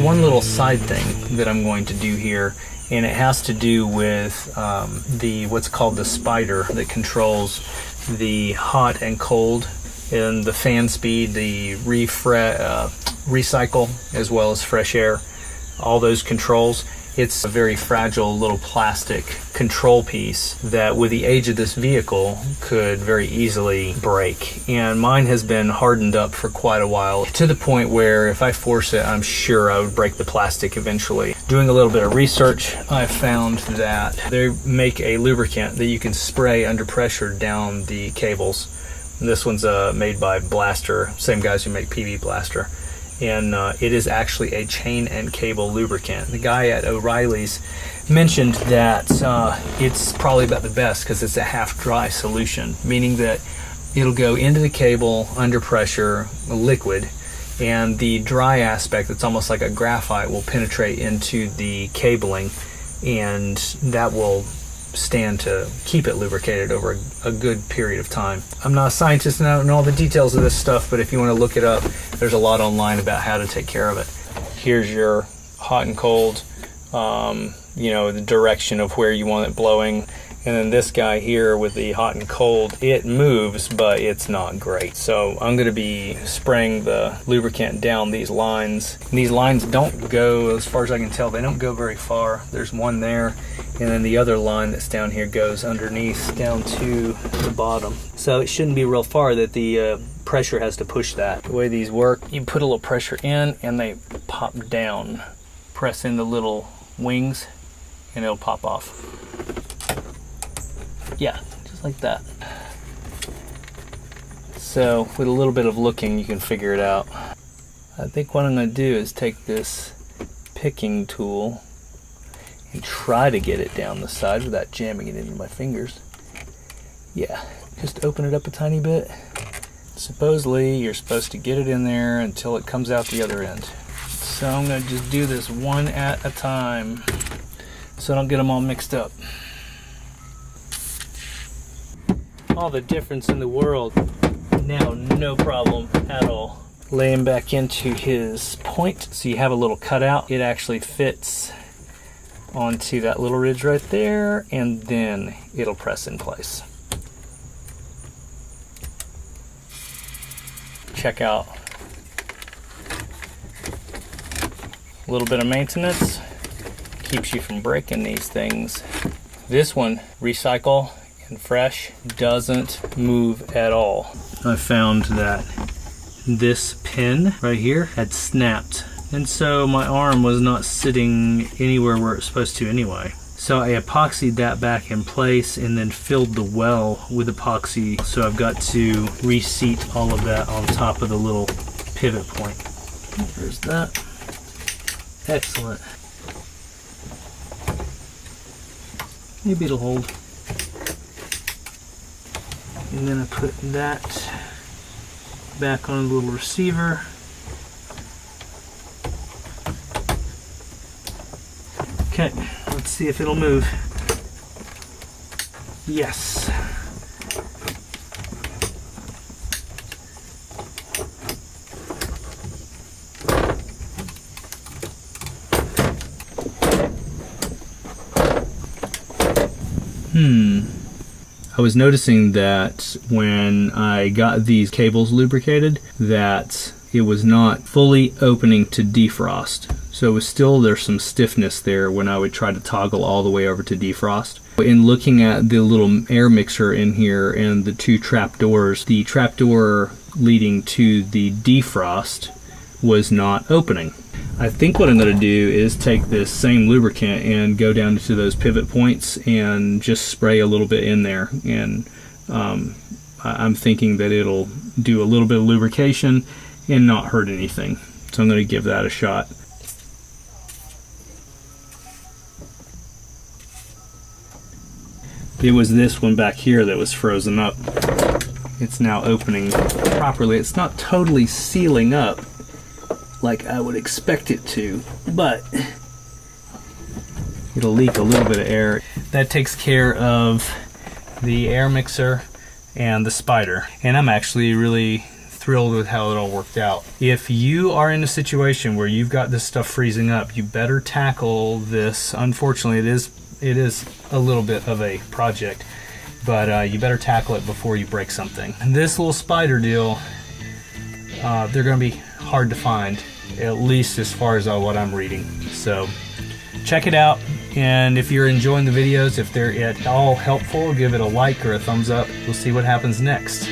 one little side thing that I'm going to do here, and it has to do with what's called the spider that controls the hot and cold and the fan speed, the recycle, as well as fresh air, all those controls. It's a very fragile little plastic control piece that with the age of this vehicle could very easily break. And mine has been hardened up for quite a while, to the point where if I force it, I'm sure I would break the plastic eventually. Doing a little bit of research, I found that they make a lubricant that you can spray under pressure down the cables. And this one's made by Blaster, same guys who make PV Blaster. And it is actually a chain and cable lubricant. The guy at O'Reilly's mentioned that it's probably about the best because it's a half dry solution, meaning that it'll go into the cable under pressure, liquid, and the dry aspect, that's almost like a graphite, will penetrate into the cabling, and that will stand to keep it lubricated over a good period of time. I'm not a scientist and I don't know all the details of this stuff, but if you want to look it up, there's a lot online about how to take care of it. Here's your hot and cold, the direction of where you want it blowing. And then this guy here with the hot and cold, it moves, but it's not great. So I'm going to be spraying the lubricant down these lines. And these lines don't go, as far as I can tell, they don't go very far. There's one there, and then the other line that's down here goes underneath down to the bottom. So it shouldn't be real far that the pressure has to push that. The way these work, you put a little pressure in and they pop down. Press in the little wings and it'll pop off. Yeah, just like that. So with a little bit of looking, you can figure it out. I think what I'm going to do is take this picking tool and try to get it down the side without jamming it into my fingers. Yeah, just open it up a tiny bit. Supposedly, you're supposed to get it in there until it comes out the other end. So I'm going to just do this one at a time so I don't get them all mixed up. All the difference in the world. Now, no problem at all. Lay him back into his point so you have a little cutout. It actually fits onto that little ridge right there, and then it'll press in place. Check out a little bit of maintenance. Keeps you from breaking these things. This one, recycle and fresh, doesn't move at all. I found that this pin right here had snapped, and so my arm was not sitting anywhere where it's supposed to anyway. So I epoxied that back in place and then filled the well with epoxy, so I've got to reseat all of that on top of the little pivot point. There's that. Excellent. Maybe it'll hold. And then I put that back on the little receiver. Okay, let's see if it'll move. Yes. I was noticing that when I got these cables lubricated, that it was not fully opening to defrost. So it was still, there's some stiffness there when I would try to toggle all the way over to defrost. In looking at the little air mixer in here and the two trap doors, the trap door leading to the defrost was not opening. I think what I'm going to do is take this same lubricant and go down to those pivot points and just spray a little bit in there, and I'm thinking that it'll do a little bit of lubrication and not hurt anything. So I'm going to give that a shot. It was this one back here that was frozen up. It's now opening properly. It's not totally sealing up like I would expect it to, but it'll leak a little bit of air. That takes care of the air mixer and the spider. And I'm actually really thrilled with how it all worked out. If you are in a situation where you've got this stuff freezing up, you better tackle this. Unfortunately, it is a little bit of a project, but you better tackle it before you break something. And this little spider deal, they're going to be hard to find, at least as far as what I'm reading. So check it out, and if you're enjoying the videos, if they're at all helpful, give it a like or a thumbs up. We'll see what happens next.